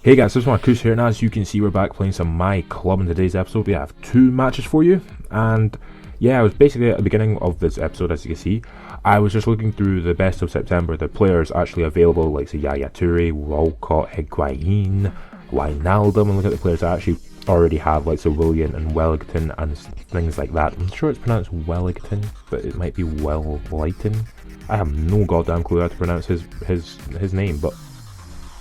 Hey guys, this is Markcoos here, and as you can see, we're back playing some MyClub. In today's episode, we have 2 matches for you. And yeah, I was basically at the beginning of this episode, as you can see, I was just looking through the best of September, the players actually available, like say Yaya Toure, Walcott, Higuain, Wijnaldum, and look at the players I actually already have, like so Willian and Wellington and things like that. I'm sure it's pronounced Wellington, but it might be Wellington. I have no goddamn clue how to pronounce his name, but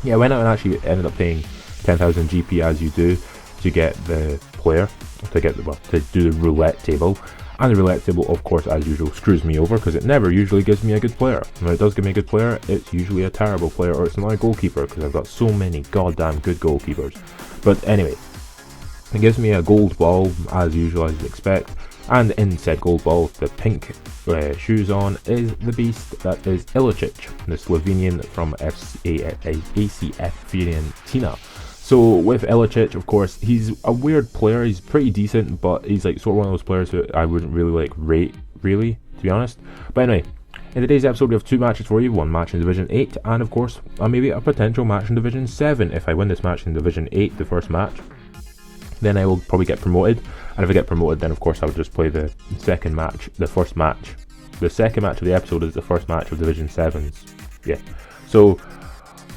yeah, I went out and actually ended up paying 10,000 GP as you do to get the player, to do the roulette table. And the roulette table, of course, as usual, screws me over because it never usually gives me a good player. When it does give me a good player, it's usually a terrible player, or it's not a goalkeeper because I've got so many goddamn good goalkeepers. But anyway, it gives me a gold ball as usual, as you'd expect. And in said gold ball, the pink shoes on is the beast that is Ilicic, the Slovenian from ACF Fiorentina. So with Ilicic, of course, he's a weird player. He's pretty decent, but he's like sort of one of those players who I wouldn't really like rate, really, to be honest. But anyway, in today's episode, we have 2 matches for you. 1 match in Division 8, and of course, maybe a potential match in Division 7. If I win this match in Division 8, the first match, then I will probably get promoted. And if I get promoted, then of course I would just play the second match, the first match. The second match of the episode is the first match of Division 7s. Yeah. So,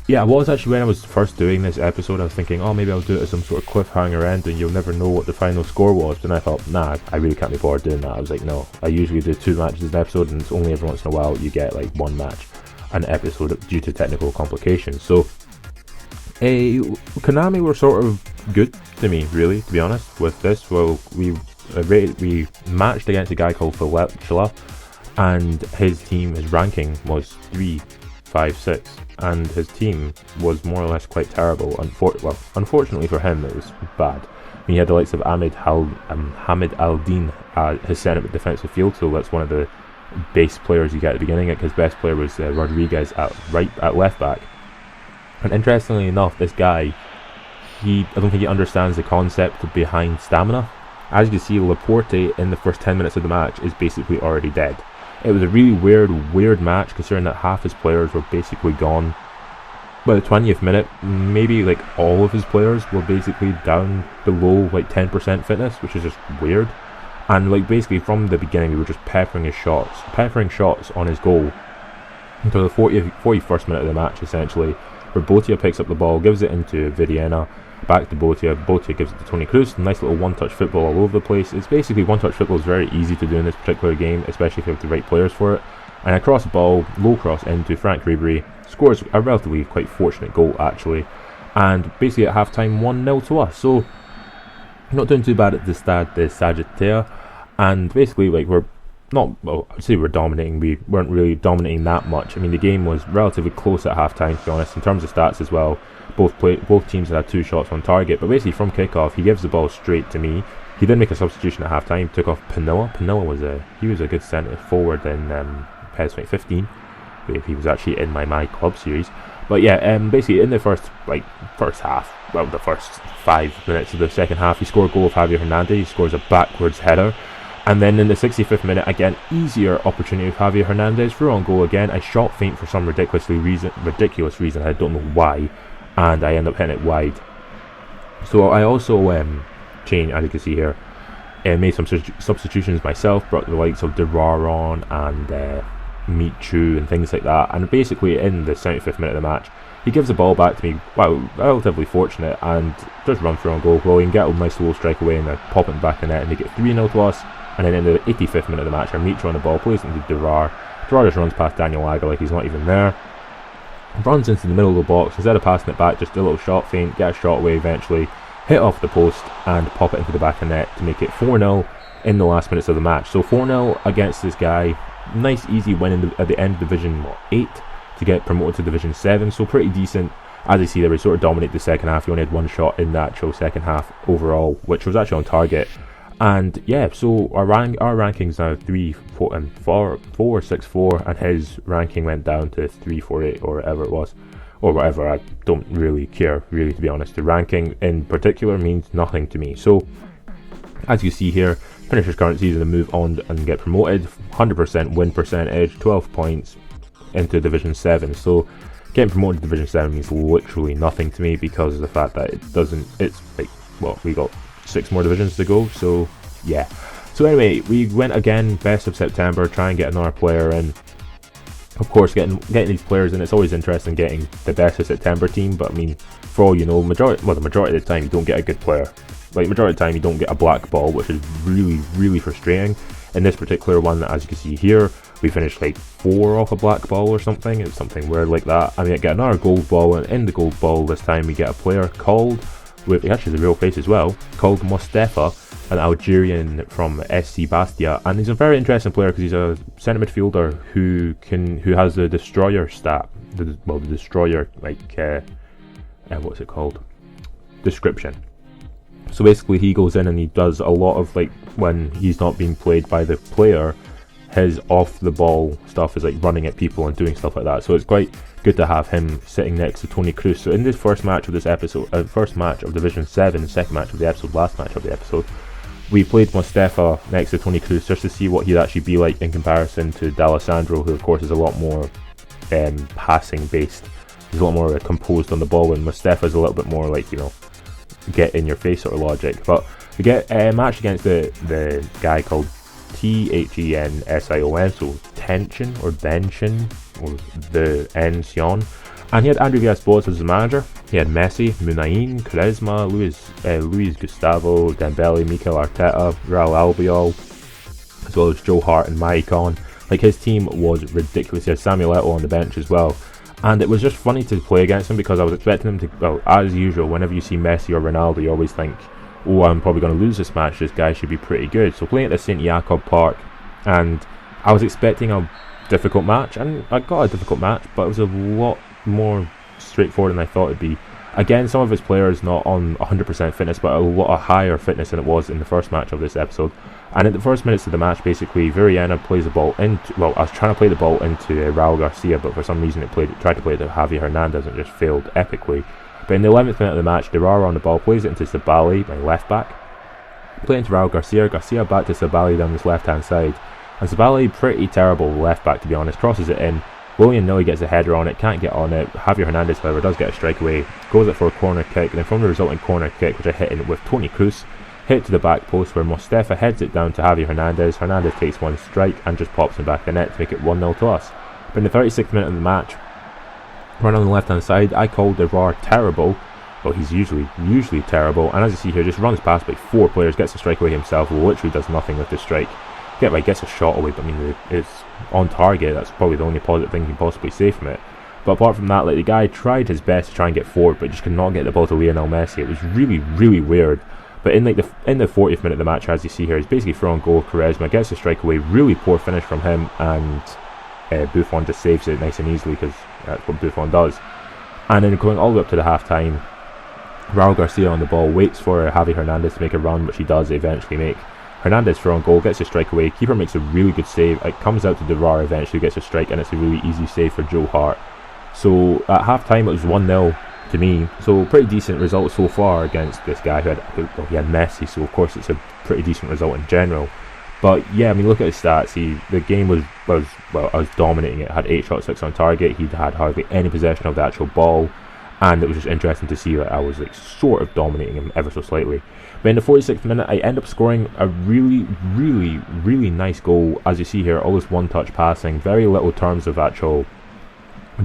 yeah, I was actually, when I was first doing this episode, I was thinking, oh, maybe I'll do it as some sort of cliffhanger end and you'll never know what the final score was. But then I thought, nah, I really can't be bothered doing that. I was like, no, I usually do 2 matches an episode, and it's only every once in a while you get like 1 match an episode due to technical complications. So, Konami were sort of good to me, really, to be honest, with this. Well, we matched against a guy called Philip, and his ranking was 3, 5, 6, and his team was more or less quite terrible. Unfortunately for him, it was bad. I mean, he had the likes of Hamid Al-Din, his centre defensive field, so that's one of the base players you get at the beginning. His best player was Rodriguez at left back. And interestingly enough, this guy, I don't think he understands the concept behind stamina. As you can see, Laporte in the first 10 minutes of the match is basically already dead. It was a really weird match, considering that half his players were basically gone. By the 20th minute, maybe like all of his players were basically down below like 10% fitness, which is just weird. And like basically from the beginning, we were just peppering shots on his goal until the 41st minute of the match, essentially, where Botia picks up the ball, gives it into Vidiena, back to Botia. Botia gives it to Toni Kroos. Nice little one-touch football all over the place. It's basically one-touch football is very easy to do in this particular game, especially if you have the right players for it. And across the ball, low cross into Frank Ribery, scores a relatively quite fortunate goal actually. And basically at half-time, 1-0 to us. So not doing too bad at the Stade de Sagittaire. And basically, like, I'd say we're dominating. We weren't really dominating that much. I mean, the game was relatively close at half-time, to be honest. In terms of stats as well, both teams had 2 shots on target. But basically, from kick-off, he gives the ball straight to me. He did make a substitution at half-time, took off Pinoa. Pinoa was a good centre forward in PES 2015. He was actually in my MyClub series. But yeah, basically in the first half, the first 5 minutes of the second half, he scored a goal of Javier Hernandez. He scores a backwards header. And then in the 65th minute, again, easier opportunity with Javier Hernandez, through on goal again. I shot feint for some ridiculous reason, I don't know why, and I end up hitting it wide. So I also changed, as you can see here, made some substitutions myself, brought the likes of Derar on and Michu and things like that. And basically in the 75th minute of the match, he gives the ball back to me, relatively fortunate, and just run through on goal. Well, he can get a nice low strike away and pop it back in the net and make it 3-0 to us. And then in the 85th minute of the match, Michu on the ball, plays into Derar. Derar just runs past Daniel Agger like he's not even there. Runs into the middle of the box. Instead of passing it back, just a little shot feint, get a shot away eventually, hit off the post and pop it into the back of the net to make it 4-0 in the last minutes of the match. So 4-0 against this guy. Nice easy win at the end of Division 8 to get promoted to Division 7. So pretty decent. As you see there, we sort of dominated the second half. We only had 1 shot in the actual second half overall, which was actually on target. And yeah, so our rankings now 3, 4, and 4, 6, 4, and his ranking went down to 3, 4, 8, or whatever it was, or whatever. I don't really care, really, to be honest. The ranking in particular means nothing to me. So as you see here, finish his current season and move on and get promoted. 100% win percentage, 12 points into Division 7. So getting promoted to Division 7 means literally nothing to me because of the fact that it's like, well, we got 6 more divisions to go, so yeah. So anyway, we went again, best of September, try and get another player in. Of course, getting these players in, it's always interesting getting the best of September team, but I mean, for all you know, the majority of the time you don't get a good player. Like, majority of the time you don't get a black ball, which is really, really frustrating. In this particular one, as you can see here, we finished like 4 off a black ball or something. It's something weird like that. I mean, I get another gold ball, and in the gold ball this time we get a player called, with actually the real face as well, called Mustafa, an Algerian from SC Bastia, and he's a very interesting player because he's a centre midfielder who has the destroyer stat, the destroyer, like what's it called, description. So basically he goes in and he does a lot of, like, when he's not being played by the player, his off the ball stuff is like running at people and doing stuff like that. So it's quite good to have him sitting next to Toni Kroos. So in this first match of this episode, first match of Division 7, second match of the episode, last match of the episode, we played Mustafa next to Toni Kroos just to see what he'd actually be like in comparison to D'Alessandro, who of course is a lot more passing based. He's a lot more composed on the ball, and Mustafa is a little bit more like, you know, get in your face sort of logic. But we get a match against the guy called Thension, so Tension or Denshin, or the Encion. And he had Andrew Villas-Boas as the manager. He had Messi, Munain, Quaresma, Luis Gustavo, Dembele, Mikel Arteta, Raul Albiol, as well as Joe Hart and Maicon. Like, his team was ridiculous. He had Samuel Eto'o on the bench as well. And it was just funny to play against him because I was expecting him to, well, as usual, whenever you see Messi or Ronaldo, you always think, oh, I'm probably going to lose this match, this guy should be pretty good. So playing at the St. Jakob Park, and I was expecting a difficult match, and I got a difficult match, but it was a lot more straightforward than I thought it'd be. Again, some of his players not on 100% fitness, but a lot of higher fitness than it was in the first match of this episode. And in the first minutes of the match, basically, Viriana plays the ball into, well, I was trying to play the ball into Raul Garcia, but for some reason it tried to play it to Javi Hernandez and just failed epically. But in the 11th minute of the match, Durara on the ball, plays it into Sabali, my left back. Play into Raul Garcia, Garcia back to Sabali down this left hand side. And Sabali, pretty terrible left back to be honest, crosses it in. William-Nilly gets a header on it, can't get on it. Javier Hernandez, however, does get a strike away, goes it for a corner kick, and then from the resulting corner kick, which I hit in with Toni Kroos, hit to the back post where Mustafa heads it down to Javier Hernandez. Hernandez takes one strike and just pops him back in the net to make it 1-0 to us. But in the 36th minute of the match, run on the left hand side, I called Durara terrible. Well, he's usually terrible, and as you see here, just runs past like 4 players, gets a strike away himself, literally does nothing with the strike. Gets a shot away, but I mean, it's on target. That's probably the only positive thing you can possibly say from it. But apart from that, like, the guy tried his best to try and get forward, but just could not get the ball to Lionel Messi. It was really, really weird. But in the 40th minute of the match, as you see here, he's basically thrown goal. Quaresma gets a strike away, really poor finish from him, and Buffon just saves it nice and easily because that's what Buffon does. And then going all the way up to the half time, Raul Garcia on the ball waits for Javi Hernandez to make a run, which he does eventually make. Hernandez for on goal, gets a strike away, keeper makes a really good save, it comes out to Durara eventually, gets a strike, and it's a really easy save for Joe Hart. So at half time it was 1-0 to me, so pretty decent result so far against this guy who had Messi, so of course it's a pretty decent result in general. But yeah, I mean, look at his stats. The game was I was dominating it. I had 8 shots, 6 on target. He had hardly any possession of the actual ball, and it was just interesting to see that I was like sort of dominating him ever so slightly. But in the 46th minute, I end up scoring a really, really, really nice goal. As you see here, all this one-touch passing, very little terms of actual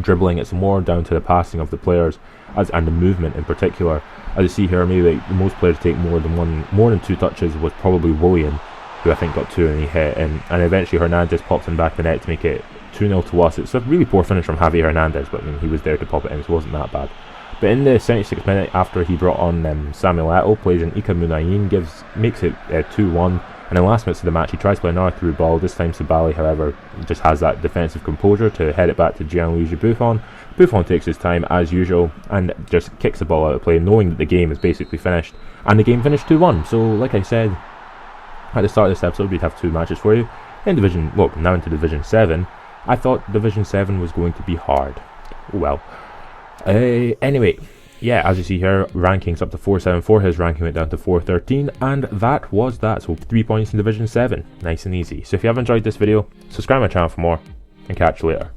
dribbling. It's more down to the passing of the players and the movement in particular. As you see here, maybe like, most players take more than 2 touches was probably William, who I think got 2 and he hit, and eventually Hernandez pops in back the net to make it 2-0 to us. It's a really poor finish from Javi Hernandez, but I mean, he was there to pop it in, so it wasn't that bad. But in the 76th minute, after he brought on Samuel Eto'o, plays in Ika Munain, makes it 2-1, and in the last minutes of the match he tries to play another through ball. This time Sabali, however, just has that defensive composure to head it back to Gianluigi Buffon. Buffon takes his time as usual and just kicks the ball out of play, knowing that the game is basically finished, and the game finished 2-1. So like I said at the start of this episode, we'd have 2 matches for you in now into Division 7. I thought Division 7 was going to be hard. Well, anyway, yeah, as you see here, rankings up to 474, his ranking went down to 413, and that was that. So 3 points in Division 7, nice and easy. So if you have enjoyed this video, subscribe to my channel for more, and catch you later.